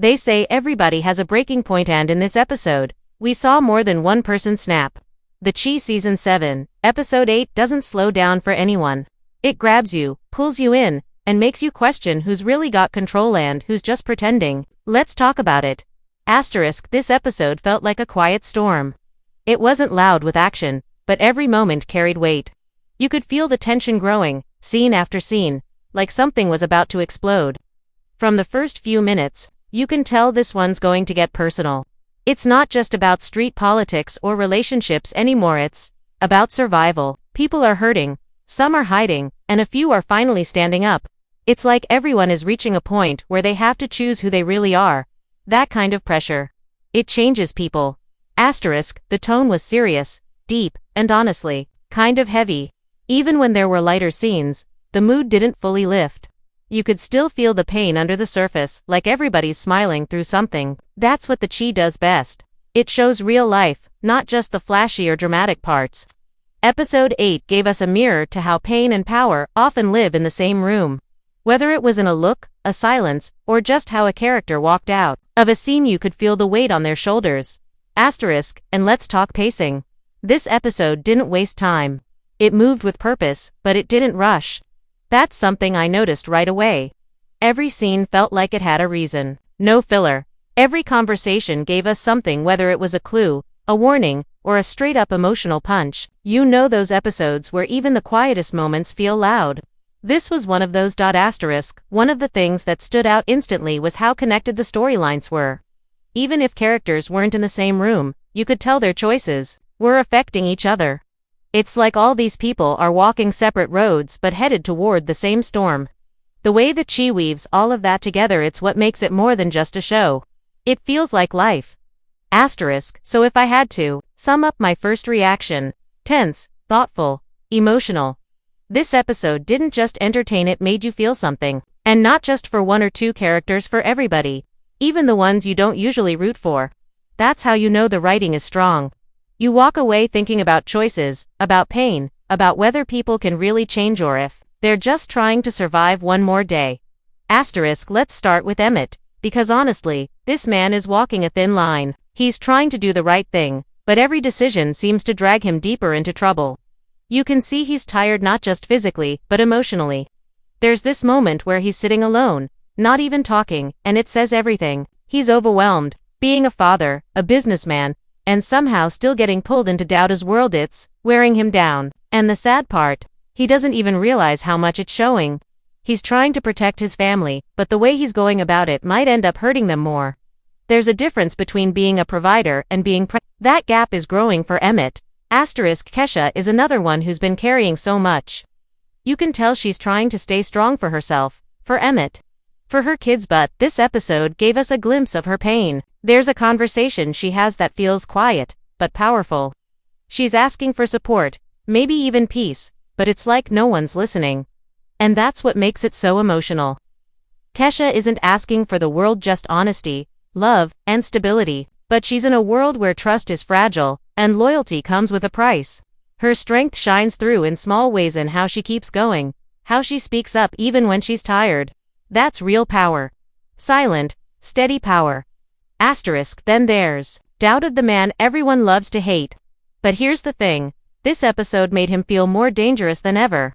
They say everybody has a breaking point, and in this episode, we saw more than one person snap. The Chi Season 7, Episode 8 doesn't slow down for anyone. It grabs you, pulls you in, and makes you question who's really got control and who's just pretending. Let's talk about it. This episode felt like a quiet storm. It wasn't loud with action, but every moment carried weight. You could feel the tension growing, scene after scene, like something was about to explode. From the first few minutes, you can tell this one's going to get personal. It's not just about street politics or relationships anymore, it's about survival. People are hurting, some are hiding, and a few are finally standing up. It's like everyone is reaching a point where they have to choose who they really are. That kind of pressure. It changes people. The tone was serious, deep, and honestly, kind of heavy. Even when there were lighter scenes, the mood didn't fully lift. You could still feel the pain under the surface, like everybody's smiling through something. That's what the Chi does best. It shows real life, not just the flashy or dramatic parts. Episode 8 gave us a mirror to how pain and power often live in the same room. Whether it was in a look, a silence, or just how a character walked out of a scene, you could feel the weight on their shoulders. And let's talk pacing. This episode didn't waste time. It moved with purpose, but it didn't rush. That's something I noticed right away. Every scene felt like it had a reason. No filler. Every conversation gave us something, whether it was a clue, a warning, or a straight-up emotional punch. You know those episodes where even the quietest moments feel loud. This was one of those. One of the things that stood out instantly was how connected the storylines were. Even if characters weren't in the same room, you could tell their choices were affecting each other. It's like all these people are walking separate roads but headed toward the same storm. The way the Chi weaves all of that together, it's what makes it more than just a show. It feels like life. So if I had to sum up my first reaction: tense, thoughtful, emotional. This episode didn't just entertain, it made you feel something. And not just for one or two characters, for everybody. Even the ones you don't usually root for. That's how you know the writing is strong. You walk away thinking about choices, about pain, about whether people can really change or if they're just trying to survive one more day. Let's start with Emmett, because honestly, this man is walking a thin line. He's trying to do the right thing, but every decision seems to drag him deeper into trouble. You can see he's tired, not just physically, but emotionally. There's this moment where he's sitting alone, not even talking, and it says everything. He's overwhelmed, being a father, a businessman, and somehow still getting pulled into Douda's world. It's wearing him down. And the sad part, he doesn't even realize how much it's showing. He's trying to protect his family, but the way he's going about it might end up hurting them more. There's a difference between being a provider and being that gap is growing for Emmett. Kiesha is another one who's been carrying so much. You can tell she's trying to stay strong for herself, for Emmett, for her kids, but this episode gave us a glimpse of her pain. There's a conversation she has that feels quiet, but powerful. She's asking for support, maybe even peace, but it's like no one's listening. And that's what makes it so emotional. Kiesha isn't asking for the world, just honesty, love, and stability, but she's in a world where trust is fragile, and loyalty comes with a price. Her strength shines through in small ways, in how she keeps going, how she speaks up even when she's tired. That's real power. Silent, steady power. Then there's Douda, the man everyone loves to hate. But here's the thing, this episode made him feel more dangerous than ever.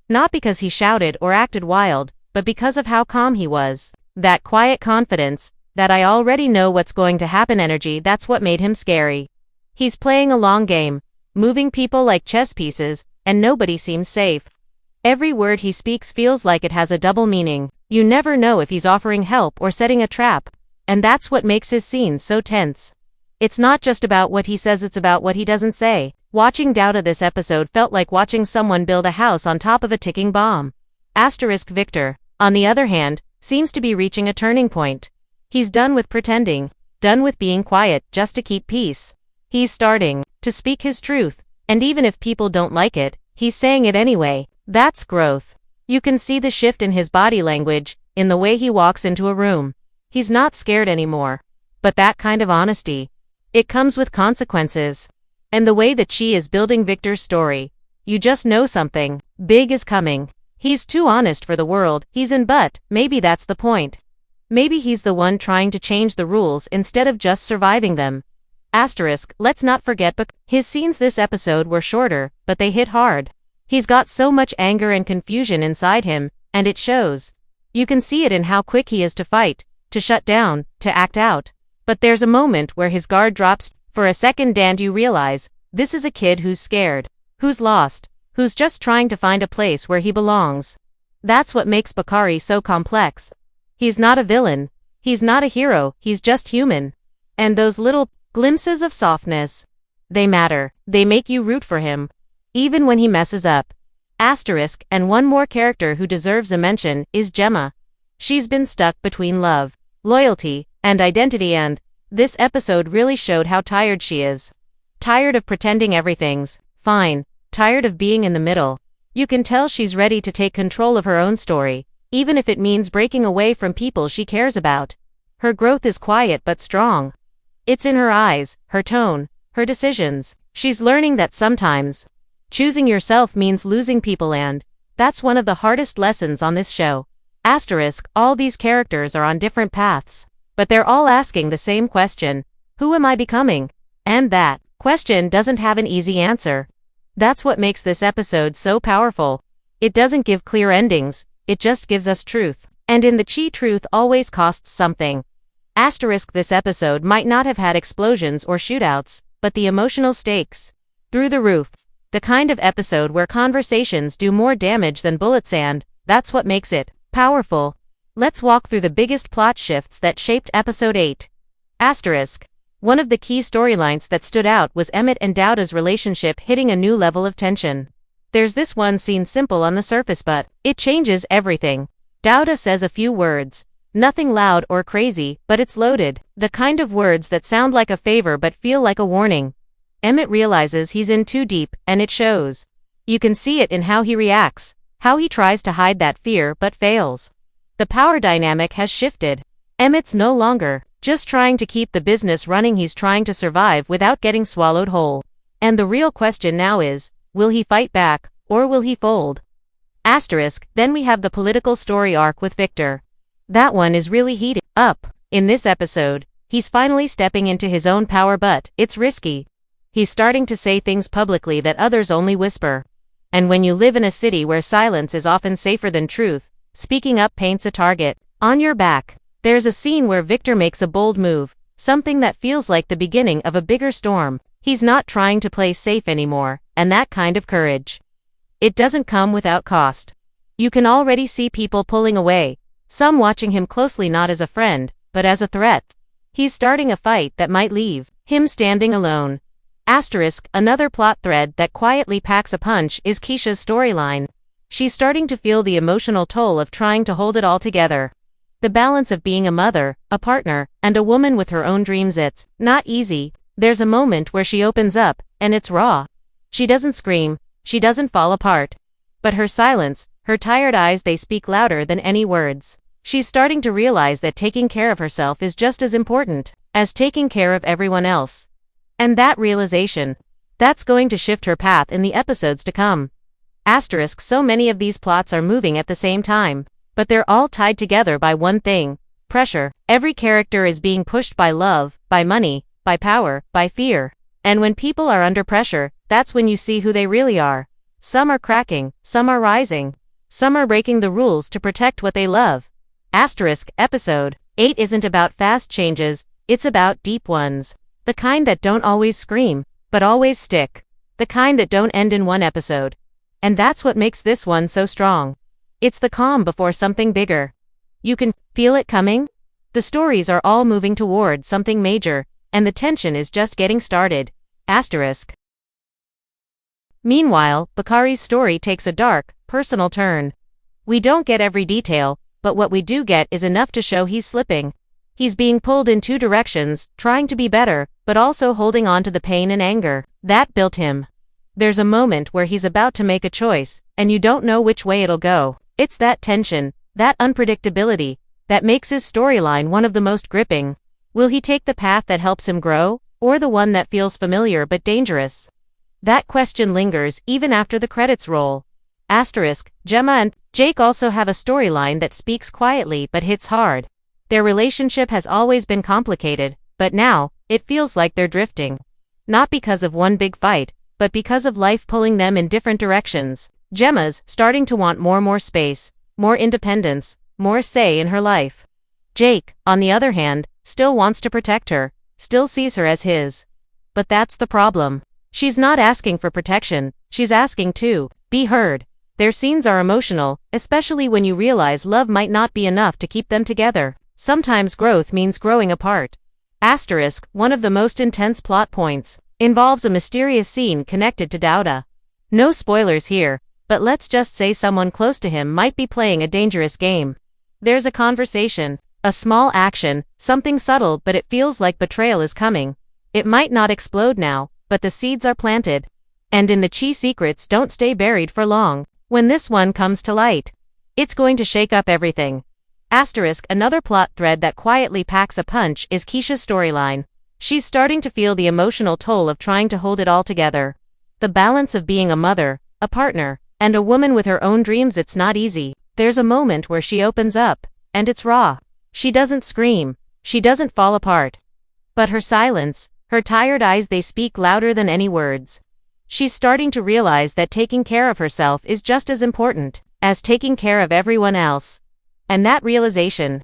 Not because he shouted or acted wild, but because of how calm he was. That quiet confidence, that I already know what's going to happen energy, that's what made him scary. He's playing a long game, moving people like chess pieces, and nobody seems safe. Every word he speaks feels like it has a double meaning. You never know if he's offering help or setting a trap. And that's what makes his scenes so tense. It's not just about what he says, it's about what he doesn't say. Watching Douda this episode felt like watching someone build a house on top of a ticking bomb. Victor, on the other hand, seems to be reaching a turning point. He's done with pretending, done with being quiet just to keep peace. He's starting to speak his truth, and even if people don't like it, he's saying it anyway. That's growth. You can see the shift in his body language, in the way he walks into a room. He's not scared anymore. But that kind of honesty, it comes with consequences. And the way that Chi is building Victor's story, you just know something big is coming. He's too honest for the world he's in, but maybe that's the point. Maybe he's the one trying to change the rules instead of just surviving them. Let's not forget his scenes this episode were shorter, but they hit hard. He's got so much anger and confusion inside him, and it shows. You can see it in how quick he is to fight, to shut down, to act out. But there's a moment where his guard drops for a second and you realize, this is a kid who's scared, who's lost, who's just trying to find a place where he belongs. That's what makes Bakari so complex. He's not a villain. He's not a hero, he's just human. And those little glimpses of softness, they matter. They make you root for him, even when he messes up. And one more character who deserves a mention is Gemma. She's been stuck between love, loyalty, and identity, and this episode really showed how tired she is. Tired of pretending everything's fine, tired of being in the middle. You can tell she's ready to take control of her own story, even if it means breaking away from people she cares about. Her growth is quiet but strong. It's in her eyes, her tone, her decisions. She's learning that sometimes choosing yourself means losing people, and that's one of the hardest lessons on this show. All these characters are on different paths, but they're all asking the same question: who am I becoming? And that question doesn't have an easy answer. That's what makes this episode so powerful. It doesn't give clear endings, it just gives us truth. And in the Chi, truth always costs something. This episode might not have had explosions or shootouts, but the emotional stakes, through the roof. The kind of episode where conversations do more damage than bullets, and that's what makes it powerful. Let's walk through the biggest plot shifts that shaped episode 8. One of the key storylines that stood out was Emmett and Douda's relationship hitting a new level of tension. There's this one scene, simple on the surface, but it changes everything. Douda says a few words. Nothing loud or crazy, but it's loaded. The kind of words that sound like a favor but feel like a warning. Emmett realizes he's in too deep, and it shows. You can see it in how he reacts, how he tries to hide that fear but fails. The power dynamic has shifted. Emmett's no longer just trying to keep the business running, he's trying to survive without getting swallowed whole. And the real question now is, will he fight back, or will he fold? Then we have the political story arc with Victor. That one is really heated up. In this episode, he's finally stepping into his own power, but it's risky. He's starting to say things publicly that others only whisper. And when you live in a city where silence is often safer than truth, speaking up paints a target on your back. There's a scene where Victor makes a bold move, something that feels like the beginning of a bigger storm. He's not trying to play safe anymore, and that kind of courage, it doesn't come without cost. You can already see people pulling away, some watching him closely not as a friend, but as a threat. He's starting a fight that might leave him standing alone. Another plot thread that quietly packs a punch is Kiesha's storyline. She's starting to feel the emotional toll of trying to hold it all together. The balance of being a mother, a partner, and a woman with her own dreams, it's not easy. There's a moment where she opens up, and it's raw. She doesn't scream, she doesn't fall apart. But her silence, her tired eyes, they speak louder than any words. She's starting to realize that taking care of herself is just as important as taking care of everyone else. And that realization, that's going to shift her path in the episodes to come. So many of these plots are moving at the same time, but they're all tied together by one thing: pressure. Every character is being pushed by love, by money, by power, by fear. And when people are under pressure, that's when you see who they really are. Some are cracking, some are rising, some are breaking the rules to protect what they love. Episode 8 isn't about fast changes, it's about deep ones. The kind that don't always scream, but always stick. The kind that don't end in one episode. And that's what makes this one so strong. It's the calm before something bigger. You can feel it coming. The stories are all moving toward something major, and the tension is just getting started. Meanwhile, Bakari's story takes a dark, personal turn. We don't get every detail, but what we do get is enough to show he's slipping. He's being pulled in two directions, trying to be better, but also holding on to the pain and anger that built him. There's a moment where he's about to make a choice, and you don't know which way it'll go. It's that tension, that unpredictability, that makes his storyline one of the most gripping. Will he take the path that helps him grow, or the one that feels familiar but dangerous? That question lingers even after the credits roll. Gemma and Jake also have a storyline that speaks quietly but hits hard. Their relationship has always been complicated, but now, it feels like they're drifting. Not because of one big fight, but because of life pulling them in different directions. Gemma's starting to want more space, more independence, more say in her life. Jake, on the other hand, still wants to protect her, still sees her as his. But that's the problem. She's not asking for protection, she's asking to be heard. Their scenes are emotional, especially when you realize love might not be enough to keep them together. Sometimes growth means growing apart. Asterisk, one of the most intense plot points, involves a mysterious scene connected to Douda. No spoilers here, but let's just say someone close to him might be playing a dangerous game. There's a conversation, a small action, something subtle, but it feels like betrayal is coming. It might not explode now, but the seeds are planted. And in the Chi secrets don't stay buried for long. When this one comes to light, it's going to shake up everything. Asterisk, another plot thread that quietly packs a punch is Kiesha's storyline. She's starting to feel the emotional toll of trying to hold it all together. The balance of being a mother, a partner, and a woman with her own dreams, it's not easy. There's a moment where she opens up, and it's raw. She doesn't scream, she doesn't fall apart. But her silence, her tired eyes, they speak louder than any words. She's starting to realize that taking care of herself is just as important as taking care of everyone else. And that realization,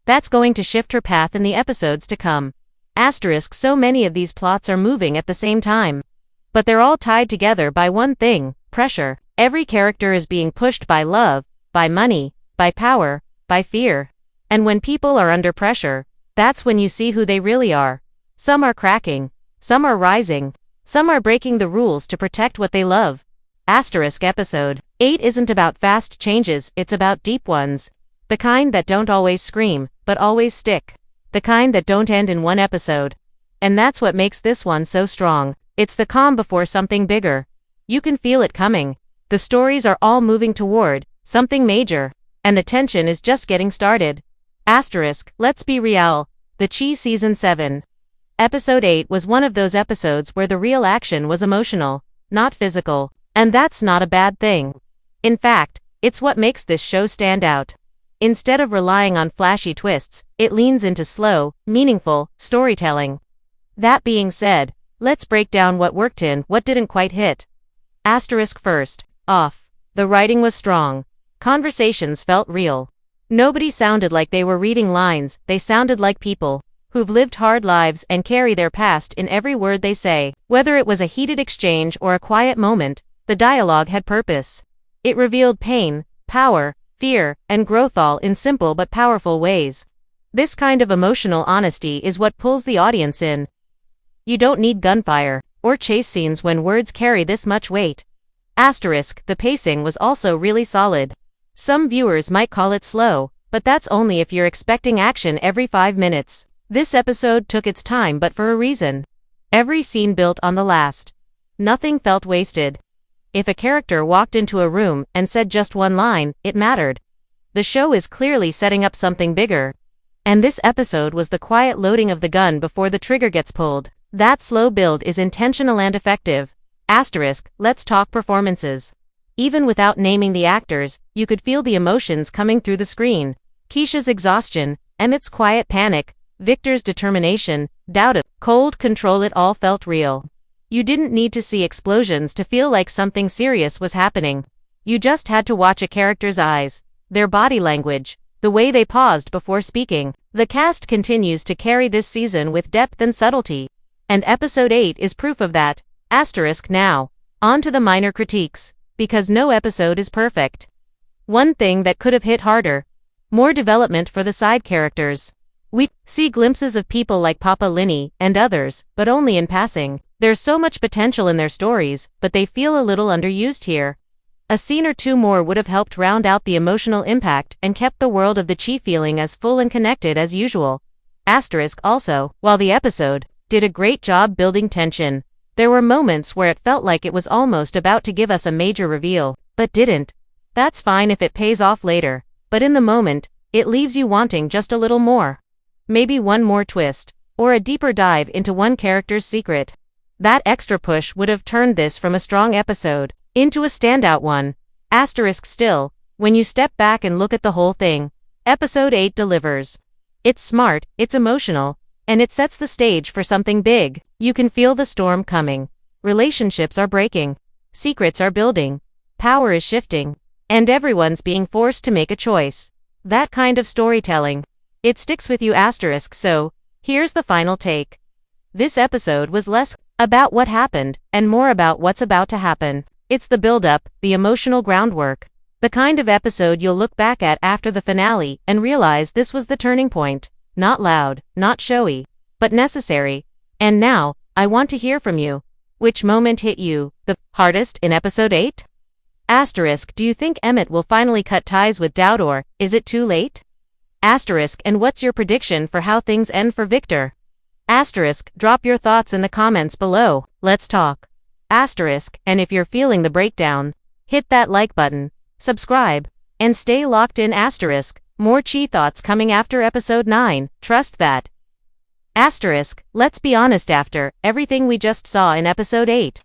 that's going to shift her path in the episodes to come. Asterisk, so many of these plots are moving at the same time. But they're all tied together by one thing, pressure. Every character is being pushed by love, by money, by power, by fear. And when people are under pressure, that's when you see who they really are. Some are cracking, some are rising, some are breaking the rules to protect what they love. Asterisk, episode 8 isn't about fast changes, it's about deep ones. The kind that don't always scream, but always stick. The kind that don't end in one episode. And that's what makes this one so strong. It's the calm before something bigger. You can feel it coming. The stories are all moving toward something major. And the tension is just getting started. Asterisk, let's be real. The Chi Season 7. Episode 8 was one of those episodes where the real action was emotional, not physical. And that's not a bad thing. In fact, it's what makes this show stand out. Instead of relying on flashy twists, it leans into slow, meaningful storytelling. That being said, let's break down what worked and what didn't quite hit. Asterisk, first off, the writing was strong. Conversations felt real. Nobody sounded like they were reading lines, they sounded like people who've lived hard lives and carry their past in every word they say. Whether it was a heated exchange or a quiet moment, the dialogue had purpose. It revealed pain, power, fear, and growth, all in simple but powerful ways. This kind of emotional honesty is what pulls the audience in. You don't need gunfire or chase scenes when words carry this much weight. Asterisk, the pacing was also really solid. Some viewers might call it slow, but that's only if you're expecting action every 5 minutes. This episode took its time, but for a reason. Every scene built on the last. Nothing felt wasted. If a character walked into a room and said just one line, it mattered. The show is clearly setting up something bigger. And this episode was the quiet loading of the gun before the trigger gets pulled. That slow build is intentional and effective. Asterisk, let's talk performances. Even without naming the actors, you could feel the emotions coming through the screen. Kiesha's exhaustion, Emmett's quiet panic, Victor's determination, Douda's cold control, it all felt real. You didn't need to see explosions to feel like something serious was happening. You just had to watch a character's eyes, their body language, the way they paused before speaking. The cast continues to carry this season with depth and subtlety. And episode 8 is proof of that. Asterisk, now, on to the minor critiques, because no episode is perfect. One thing that could have hit harder. More development for the side characters. We see glimpses of people like Papa Linny and others, but only in passing. There's so much potential in their stories, but they feel a little underused here. A scene or two more would have helped round out the emotional impact and kept the world of the Chi feeling as full and connected as usual. Asterisk, also, while the episode did a great job building tension, there were moments where it felt like it was almost about to give us a major reveal, but didn't. That's fine if it pays off later, but in the moment, it leaves you wanting just a little more. Maybe one more twist, or a deeper dive into one character's secret. That extra push would have turned this from a strong episode into a standout one. Asterisk, still, when you step back and look at the whole thing, episode 8 delivers. It's smart, it's emotional, and it sets the stage for something big. You can feel the storm coming. Relationships are breaking. Secrets are building. Power is shifting. And everyone's being forced to make a choice. That kind of storytelling. It sticks with you asterisk. So, here's the final take. This episode was less about what happened and more about what's about to happen. It's the build-up, the emotional groundwork. The kind of episode you'll look back at after the finale and realize this was the turning point. Not loud, not showy, but necessary. And now, I want to hear from you. Which moment hit you the hardest in episode 8? Asterisk, do you think Emmett will finally cut ties with Douda, or is it too late? Asterisk, and what's your prediction for how things end for Victor? Asterisk, drop your thoughts in the comments below. Let's talk. Asterisk, and if you're feeling the breakdown, hit that like button, subscribe, and stay locked in. Asterisk, more Chi thoughts coming after episode 9, trust that. Asterisk, let's be honest, after everything we just saw in episode 8.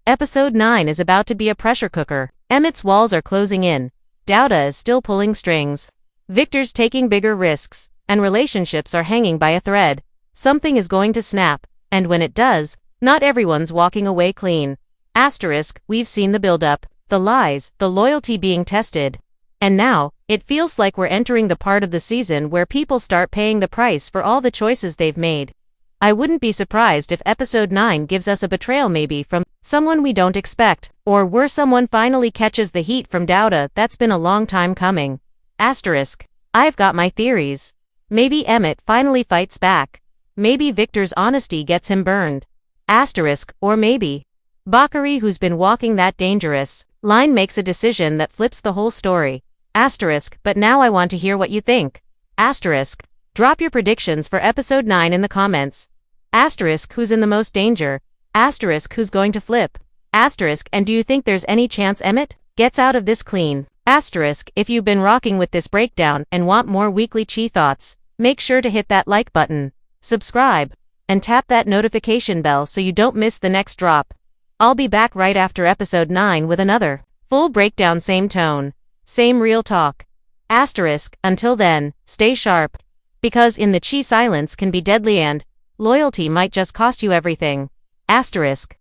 Episode 9 is about to be a pressure cooker. Emmett's walls are closing in. Douda is still pulling strings. Victor's taking bigger risks, and relationships are hanging by a thread. Something is going to snap, and when it does, not everyone's walking away clean. Asterisk, we've seen the build-up, the lies, the loyalty being tested. And now, it feels like we're entering the part of the season where people start paying the price for all the choices they've made. I wouldn't be surprised if episode 9 gives us a betrayal, maybe from someone we don't expect, or where someone finally catches the heat from Douda. That's been a long time coming. Asterisk, I've got my theories. Maybe Emmett finally fights back. Maybe Victor's honesty gets him burned. Asterisk, or maybe Bakari, who's been walking that dangerous line, makes a decision that flips the whole story. Asterisk, but now I want to hear what you think. Asterisk, drop your predictions for episode 9 in the comments. Asterisk, who's in the most danger? Asterisk, who's going to flip? Asterisk, and do you think there's any chance Emmett gets out of this clean? Asterisk, if you've been rocking with this breakdown and want more weekly Chi thoughts, make sure to hit that like button, subscribe, and tap that notification bell so you don't miss the next drop. I'll be back right after episode 9 with another full breakdown, same tone, same real talk. Asterisk, until then, stay sharp. Because in the Chi, silence can be deadly and loyalty might just cost you everything. Asterisk.